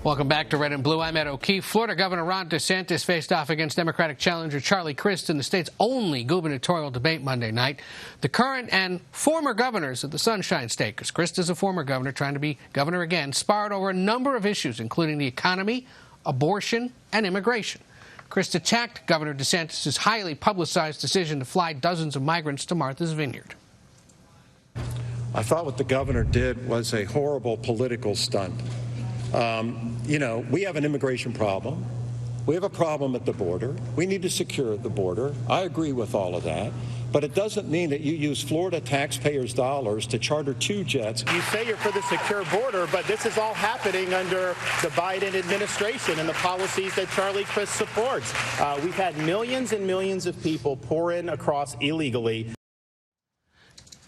Welcome back to Red and Blue. I'm Ed O'Keefe. Florida Governor Ron DeSantis faced off against Democratic challenger Charlie Crist in the state's only gubernatorial debate Monday night. The current and former governors of the Sunshine State, because Crist is a former governor trying to be governor again, sparred over a number of issues, including the economy, abortion, and immigration. Crist attacked Governor DeSantis' highly publicized decision to fly dozens of migrants to Martha's Vineyard. I thought what the governor did was a horrible political stunt. We have an immigration problem. We have a problem at the border. We need to secure the border. I agree with all of that. But it doesn't mean that you use Florida taxpayers' dollars to charter 2 jets. You say you're for the secure border, but this is all happening under the Biden administration and the policies that Charlie Crist supports. We've had millions and millions of people pour in across illegally.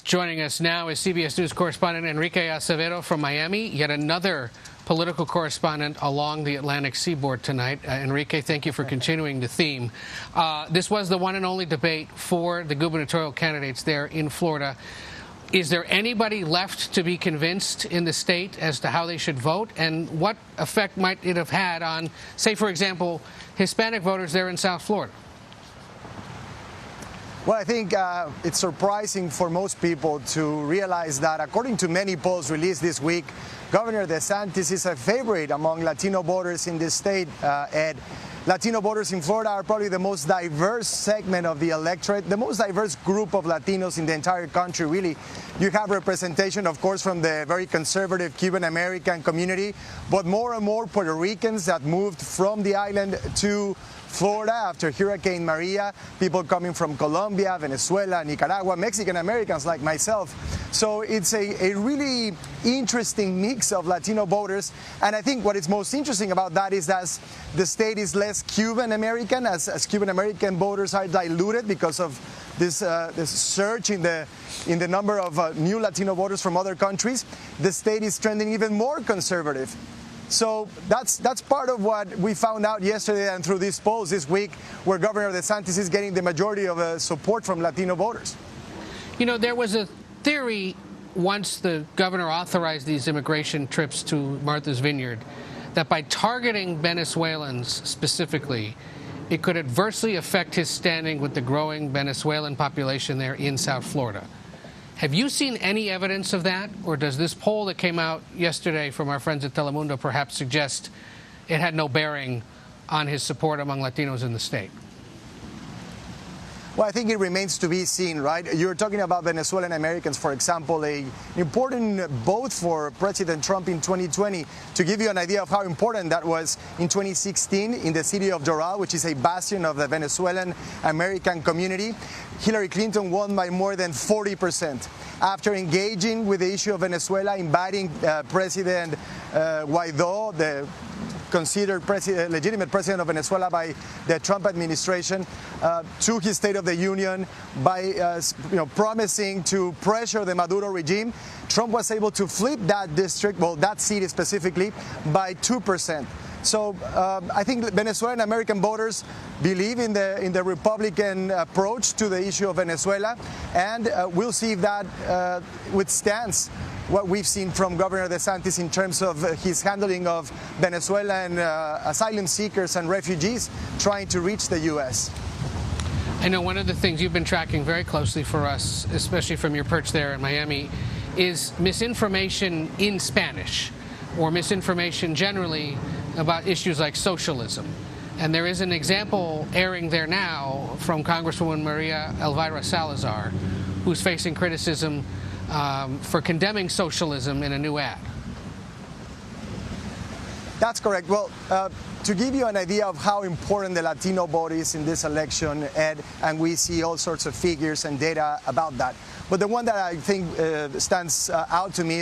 Joining us now is CBS News correspondent Enrique Acevedo from Miami, yet another political correspondent along the Atlantic seaboard tonight. Enrique, thank you for continuing the theme. This was the one and only debate for the gubernatorial candidates there in Florida. Is there anybody left to be convinced in the state as to how they should vote? And what effect might it have had on, say, for example, Hispanic voters there in South Florida? Well, I think it's surprising for most people to realize that, according to many polls released this week, Governor DeSantis is a favorite among Latino voters in this state, Ed. Latino voters in Florida are probably the most diverse segment of the electorate, the most diverse group of Latinos in the entire country, really. You have representation, of course, from the very conservative Cuban-American community, but more and more Puerto Ricans that moved from the island to Florida after Hurricane Maria, people coming from Colombia, Venezuela, Nicaragua, Mexican Americans like myself. So it's a really interesting mix of Latino voters. And I think what is most interesting about that is that the state is less Cuban American, as Cuban American voters are diluted because of this surge in the number of new Latino voters from other countries. The state is trending even more conservative. So that's part of what we found out yesterday and through these polls this week, where Governor DeSantis is getting the majority of support from Latino voters. You know, there was a theory once the governor authorized these immigration trips to Martha's Vineyard that by targeting Venezuelans specifically, it could adversely affect his standing with the growing Venezuelan population there in South Florida. Have you seen any evidence of that, or does this poll that came out yesterday from our friends at Telemundo perhaps suggest it had no bearing on his support among Latinos in the state? Well, I think it remains to be seen, right? You're talking about Venezuelan Americans, for example, an important vote for President Trump in 2020. To give you an idea of how important that was, in 2016 in the city of Doral, which is a bastion of the Venezuelan American community, Hillary Clinton won by more than 40%. After engaging with the issue of Venezuela, inviting President Guaidó, the considered legitimate president of Venezuela by the Trump administration, to his State of the Union by promising to pressure the Maduro regime, Trump was able to flip that district, well, that city specifically, by 2%. So I think Venezuelan American voters believe in the Republican approach to the issue of Venezuela, and we'll see if that withstands what we've seen from Governor DeSantis in terms of his handling of Venezuelan asylum seekers and refugees trying to reach the U.S. I know one of the things you've been tracking very closely for us, especially from your perch there in Miami, is misinformation in Spanish, or misinformation generally about issues like socialism. And there is an example airing there now from Congresswoman Maria Elvira Salazar, who's facing criticism for condemning socialism in a new ad. That's correct. Well, to give you an idea of how important the Latino vote is in this election, Ed, and we see all sorts of figures and data about that. But the one that I think stands out to me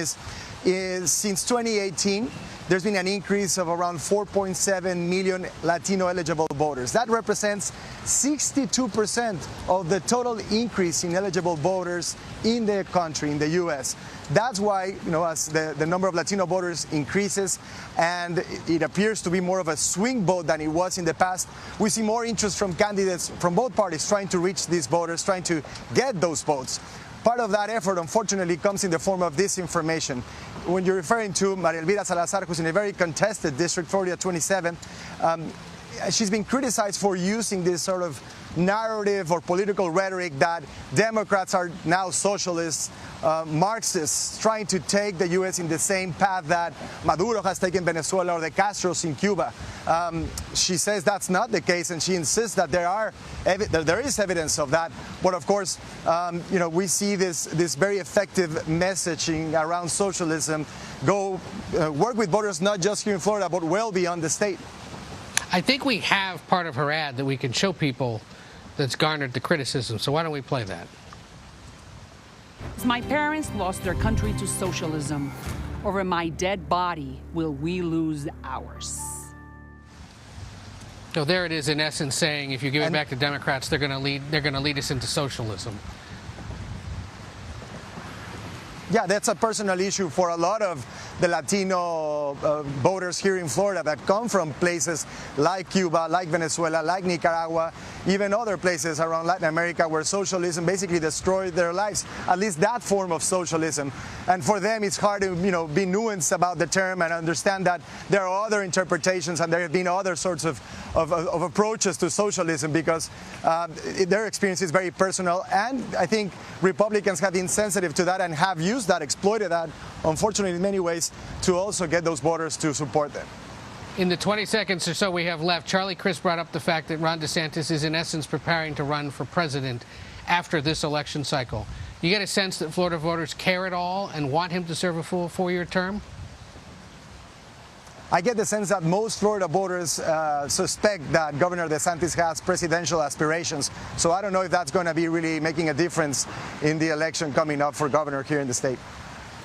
is since 2018, there's been an increase of around 4.7 million Latino eligible voters. That represents 62% of the total increase in eligible voters in the country, in the U.S. That's why, as the number of Latino voters increases and it appears to be more of a swing vote than it was in the past, we see more interest from candidates from both parties trying to reach these voters, trying to get those votes. Part of that effort, unfortunately, comes in the form of disinformation. when you're referring to Maria Elvira Salazar, who's in a very contested district, Florida 27, she's been criticized for using this sort of narrative or political rhetoric that Democrats are now socialists, Marxists, trying to take the U.S. in the same path that Maduro has taken Venezuela or the Castros in Cuba. She says that's not the case, and she insists that there is evidence of that. But of course, we see this very effective messaging around socialism go work with voters not just here in Florida, but well beyond the state. I think we have part of her ad that we can show people that's garnered the criticism. So why don't we play that? My parents lost their country to socialism. Over my dead body will we lose ours. So there it is, in essence, saying if you give it back to Democrats, they're going to lead us into socialism. Yeah, that's a personal issue for a lot of the Latino voters here in Florida that come from places like Cuba, like Venezuela, like Nicaragua, even other places around Latin America where socialism basically destroyed their lives, at least that form of socialism. And for them, it's hard to be nuanced about the term and understand that there are other interpretations and there have been other sorts of approaches to socialism because their experience is very personal. And I think Republicans have been sensitive to that and have used that, exploited that, unfortunately in many ways, to also get those voters to support them. In the 20 seconds or so we have left, Charlie Crist brought up the fact that Ron DeSantis is in essence preparing to run for president after this election cycle. You get a sense that Florida voters care at all and want him to serve a full 4-year term? I get the sense that most Florida voters suspect that Governor DeSantis has presidential aspirations. So I don't know if that's going to be really making a difference in the election coming up for governor here in the state.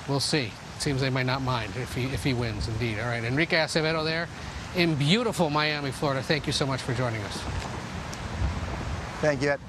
We'll see. It seems they might not mind if he wins, indeed. All right, Enrique Acevedo there in beautiful Miami, Florida. Thank you so much for joining us. Thank you, Ed.